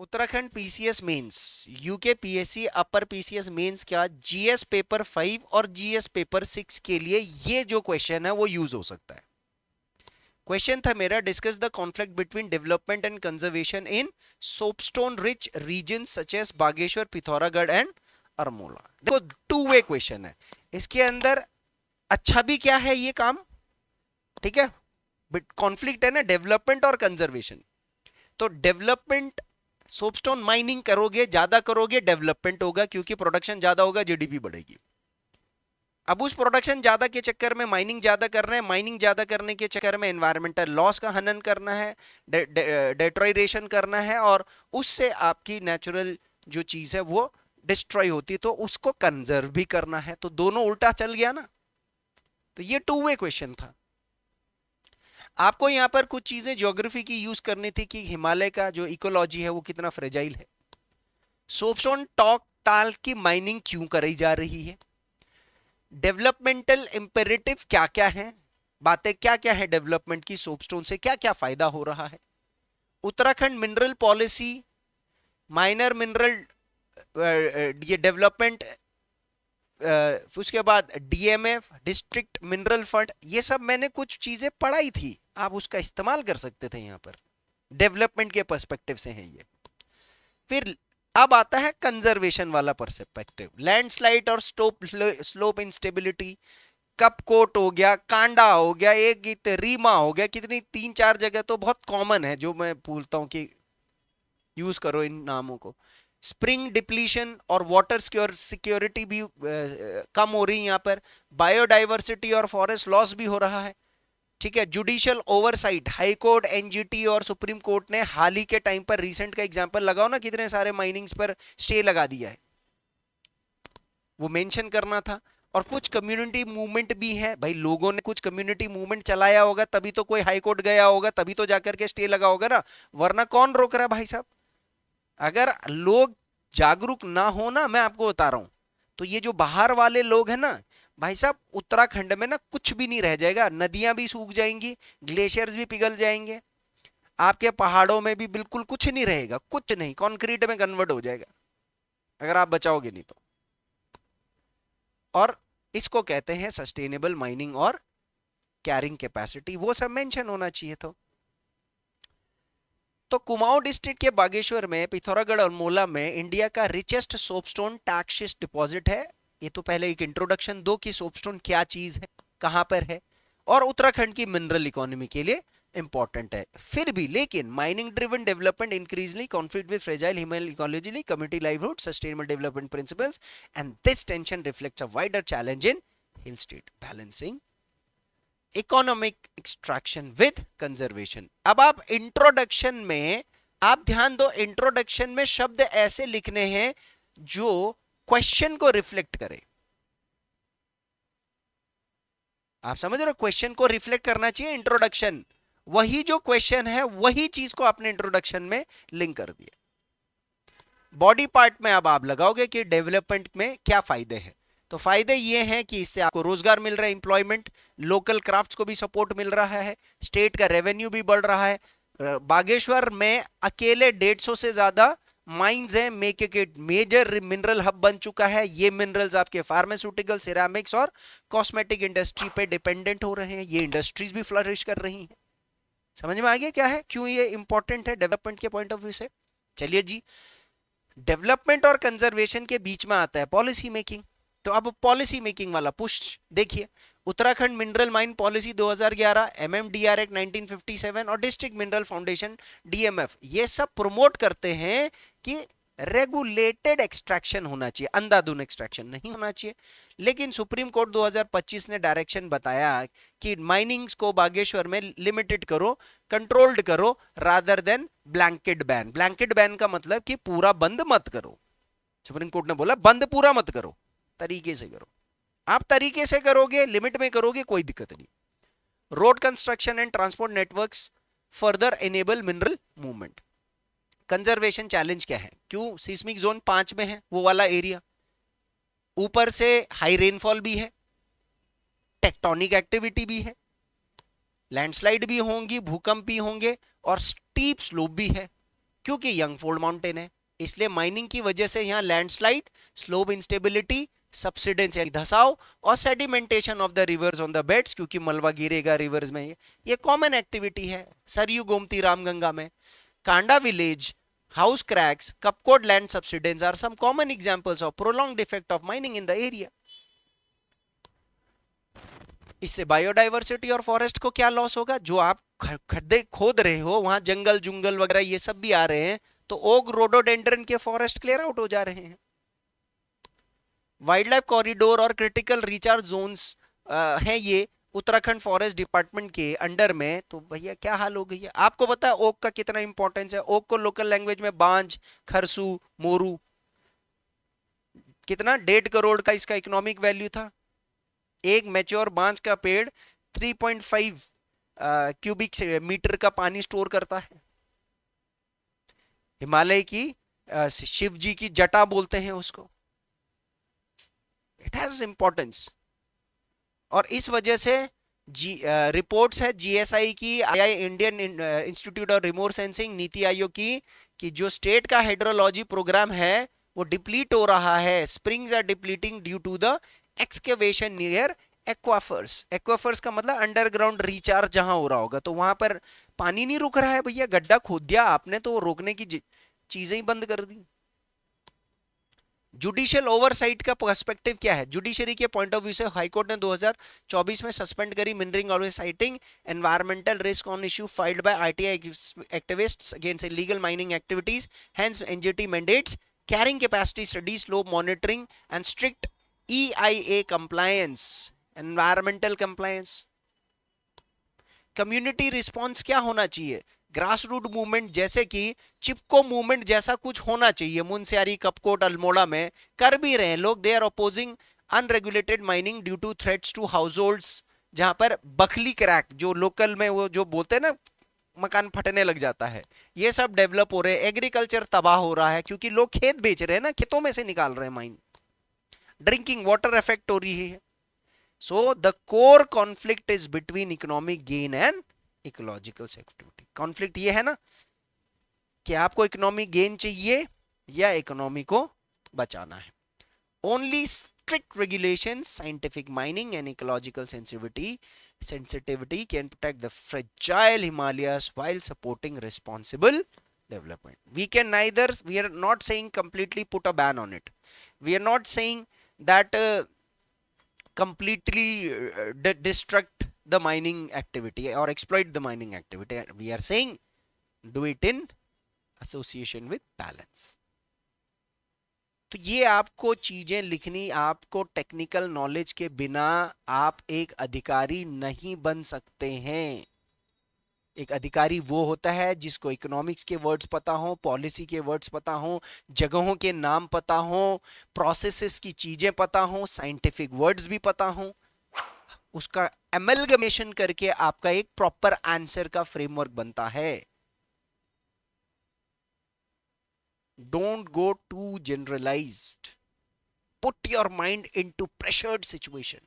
Uttarakhand PCS mains, UK PSC upper PCS mains का GS paper 5 और GS paper 6 के लिए ये जो क्वेश्चन है वो यूज हो सकता है। क्वेश्चन था मेरा, discuss the conflict between development and conservation in soapstone rich region such as Bageshwar, Pithoragarh and Almora. देखो टू वे क्वेश्चन है, इसके अंदर अच्छा भी क्या है ये काम, ठीक है, बट कॉन्फ्लिक्ट है ना डेवलपमेंट और कंजर्वेशन। तो डेवलपमेंट, सोपस्टोन माइनिंग करोगे, ज्यादा करोगे डेवलपमेंट होगा क्योंकि प्रोडक्शन ज्यादा होगा, जीडीपी बढ़ेगी। अब उस प्रोडक्शन ज्यादा के चक्कर में माइनिंग ज्यादा कर रहे हैं, माइनिंग ज्यादा करने के चक्कर में एनवायरमेंटल लॉस का हनन करना है, डेट्रोइरेशन करना है, और उससे आपकी नेचुरल जो चीज है वो डिस्ट्रॉय होती है, तो उसको कंजर्व भी करना है। तो दोनों उल्टा चल गया ना। तो ये टू वे क्वेश्चन था। आपको यहां पर कुछ चीजें ज्योग्राफी की यूज करनी थी कि हिमालय का जो इकोलॉजी है वो कितना फ्रेजाइल है, सोपस्टोन टॉक टाल की माइनिंग क्यों करी जा रही है, डेवलपमेंटल इंपेरेटिव क्या क्या है, बातें क्या क्या है डेवलपमेंट की, सोपस्टोन से क्या क्या फायदा हो रहा है, Uttarakhand mineral policy, minor mineral ये डेवलपमेंट, उसके बाद डीएमएफ डिस्ट्रिक्ट मिनरल फंड, ये सब मैंने कुछ चीजें पढ़ाई थी, आप उसका इस्तेमाल कर सकते थे यहां पर, डेवलपमेंट के पर्सपेक्टिव से है ये। फिर अब आता है कंजर्वेशन वाला पर्सपेक्टिव, लैंडस्लाइड और स्लोप इंस्टेबिलिटी, कप कोट हो गया, कांडा हो गया, एक गीत रीमा हो गया, कितनी तीन चार जगह तो बहुत कॉमन है जो मैं बोलता हूं कि यूज करो इन नामों को। स्प्रिंग डिप्लीशन और वाटर सिक्योरिटी भी कम हो रही है यहाँ पर, बायोडाइवर्सिटी और फॉरेस्ट लॉस भी हो रहा है, ठीक है। Judicial oversight, high court, NGT और सुप्रीम कोर्ट ने हाल ही के टाइम पर, रिसेंट का एग्जांपल लगाओ ना, कितने सारे माइनिंग्स पर स्टे लगा दिया है, वो मेंशन करना था। और कुछ कम्युनिटी मूवमेंट भी है भाई, लोगों ने कुछ कम्युनिटी मूवमेंट चलाया होगा तभी तो कोई हाई कोर्ट गया होगा, तभी तो जाकर के स्टे लगा होगा ना, वरना कौन रोक रहा है भाई साहब। अगर लोग जागरूक ना हो ना, मैं आपको बता रहा हूं, तो ये जो बाहर वाले लोग हैं ना भाई साहब, उत्तराखंड में ना कुछ भी नहीं रह जाएगा, नदियां भी सूख जाएंगी, ग्लेशियर्स भी पिघल जाएंगे, आपके पहाड़ों में भी बिल्कुल कुछ नहीं रहेगा, कुछ नहीं, कंक्रीट में कन्वर्ट हो जाएगा अगर आप बचाओगे नहीं तो। और इसको कहते हैं सस्टेनेबल माइनिंग और कैरिंग कैपेसिटी, वो सब मेंशन होना चाहिए। तो कुमाऊं डिस्ट्रिक्ट के बागेश्वर में, पिथौरागढ़ और मोला में इंडिया का रिचेस्ट सोपस्टोन टैक्सिस डिपॉजिट है। ये तो पहले एक इंट्रोडक्शन दो कि सोपस्टोन क्या चीज है, कहां पर है, और उत्तराखंड की मिनरल इकोनॉमी के लिए इंपॉर्टेंट है। फिर भी लेकिन mining driven development increasingly conflict with fragile human ecology, community livelihood, sustainable development principles, and this tension reflects a wider challenge in hill state, balancing economic extraction with conservation. अब आप introduction में, आप ध्यान दो, इंट्रोडक्शन में शब्द ऐसे लिखने हैं जो क्वेश्चन को रिफ्लेक्ट करे। आप समझ रहे हो, क्वेश्चन को रिफ्लेक्ट करना चाहिए इंट्रोडक्शन, वही जो क्वेश्चन है वही चीज को आपने इंट्रोडक्शन में लिंक कर दिया। बॉडी पार्ट में अब आप लगाओगे कि डेवलपमेंट में क्या फायदे हैं, तो फायदे ये हैं कि इससे आपको रोजगार मिल रहा है, एम्प्लॉयमेंट, लोकल क्राफ्ट्स को भी सपोर्ट मिल रहा है, स्टेट का रेवेन्यू भी बढ़ रहा है। बागेश्वर में अकेले 150 से ज्यादा माइंस हैं, make it major mineral hub बन चुका है। ये मिनरल्स आपके फार्मास्यूटिकल, सिरेमिक्स और कॉस्मेटिक इंडस्ट्री पे डिपेंडेंट हो रहे हैं, ये इंडस्ट्रीज भी फ्लरिश कर रही हैं। समझ में आ गया क्या है, क्यों ये इंपॉर्टेंट है डेवलपमेंट के पॉइंट ऑफ व्यू से। चलिए जी, डेवलपमेंट और कंजर्वेशन के बीच में आता है पॉलिसी मेकिंग। तो अब पॉलिसी मेकिंग वाला पुश देखिए, Uttarakhand mineral mine policy 2011, MMDR act 1957 और डिस्ट्रिक्ट मिनरल फाउंडेशन डीएमएफ, ये सब प्रमोट करते हैं कि रेगुलेटेड एक्सट्रैक्शन होना चाहिए, अंधाधुंध एक्सट्रैक्शन नहीं होना चाहिए। लेकिन सुप्रीम कोर्ट 2025 ने डायरेक्शन बताया कि माइनिंग्स को बागेश्वर में लिमिटेड करो, कंट्रोल्ड करो, rather than blanket ban. Blanket ban का मतलब कि पूरा बंद मत करो, सुप्रीम कोर्ट ने बोला बंद पूरा मत करो, तरीके से करो। आप तरीके से करोगे, लिमिट में करोगे, कोई दिक्कत नहीं। Road construction and transport networks further enable mineral movement. Conservation challenge क्या है, क्यों, सिस्मिक जोन 5 में है वो वाला एरिया, ऊपर से हाई रेनफॉल भी है, टेक्टोनिक एक्टिविटी भी है, लैंडस्लाइड भी होंगी, भूकंप भी होंगे, और स्टीप स्लोप भी है। क्योंकि यंग फोल्ड माउंटेन है, इसलिए माइनिंग की वजह से यहाँ लैंडस्लाइड, स्लोप इंस्टेबिलिटी, सबसिडेंस यानी धसाव और sedimentation of the reverse on the beds, क्योंकि मलबा गिरेगा रिवर्स में, ये कॉमन एक्टिविटी है सरयू, गोमती, रामगंगा में। Kanda village, house cracks, Kapkot land subsidence are some common examples of prolonged effect of mining in the area. इससे बायोडाइवर्सिटी और फॉरेस्ट को क्या लॉस होगा? जो आप खड्डे खोद रहे हो वहां जंगल जुंगल वगैरह ये सब भी आ रहे हैं, तो ओक रोडोडेंड्रन के फॉरेस्ट क्लियर आउट हो जा रहे हैं। वाइल्ड लाइफ कॉरिडोर और क्रिटिकल रिचार्ज जोन्स हैं ये उत्तराखंड फॉरेस्ट डिपार्टमेंट के अंडर में। तो भैया क्या हाल हो गई है? आपको पता है ओक का कितना इंपॉर्टेंस है? ओक को लोकल लैंग्वेज में बांज, खरसू, मोरू, कितना 1.5 करोड़ का इसका इकोनॉमिक वैल्यू था। एक मैच्योर बांज का पेड़ 3.5 क्यूबिक मीटर का पानी स्टोर करता है। हिमालय की शिव जी की जटा बोलते हैं उसको। It has importance. और इस वजह से रिपोर्ट्स है जीएसआई की, I Indian Institute of Remote Sensing, NITI Aayog की, कि जो स्टेट का हाइड्रोलॉजी प्रोग्राम है वो डिप्लीट हो रहा है। Springs are depleting due to the excavation near aquifers. Aquifers का मतलब अंडरग्राउंड रिचार्ज जहां हो रहा होगा, तो वहां पर पानी नहीं रुक रहा है भैया। गड्ढा खोद दिया आपने तो रोकने की चीजें ही बंद कर दी। जुडिशियल ओवरसाइट का पर्सपेक्टिव क्या है? जुडिशरी के पॉइंट ऑफ व्यू से हाईकोर्ट ने 2024 में सस्पेंड करी mining always citing environmental risk on issue filed by RTI activists against illegal mining activities, hence NGT mandates carrying capacity study, slope monitoring and strict EIA compliance, environmental compliance. Community response क्या होना चाहिए? Grass root movement, जैसे कि चिपको movement जैसा कुछ होना चाहिए। मुनस्यारी, कपकोट, अल्मोड़ा में कर भी रहे हैं लोग। They are opposing unregulated mining due to threats to households, जहां पर बखली क्रैक, जो लोकल में वो जो बोलते हैं ना मकान फटने लग जाता है, ये सब डेवलप हो रहे हैं। एग्रीकल्चर तबाह हो रहा है क्योंकि लोग खेत बेच रहे हैं ना, खेतों में से निकाल रहे हैं माइन। ड्रिंकिंग वाटर इफेक्ट हो रही है। So the core conflict is between economic gain and ecological security. Conflict ये है ना कि आपको इकोनॉमिक गेन चाहिए या इकोनॉमी को बचाना है। Only strict regulations, scientific mining and ecological sensitivity can protect the fragile Himalayas while supporting responsible development. We are not saying completely put a ban on it. We are not saying that completely destruct the mining activity or exploit the mining activity. We are saying do it in association with balance. तो ये आपको चीजें लिखनी, आपको technical knowledge के बिना आप एक अधिकारी नहीं बन सकते हैं। एक अधिकारी वो होता है जिसको इकोनॉमिक्स के वर्ड्स पता हो, पॉलिसी के वर्ड्स पता हो, जगहों के नाम पता हो, प्रोसेसेस की चीजें पता हो, साइंटिफिक वर्ड्स भी पता हो, उसका एमलगमेशन करके आपका एक प्रॉपर आंसर का फ्रेमवर्क बनता है। Don't go to generalized, put your mind into pressured situation.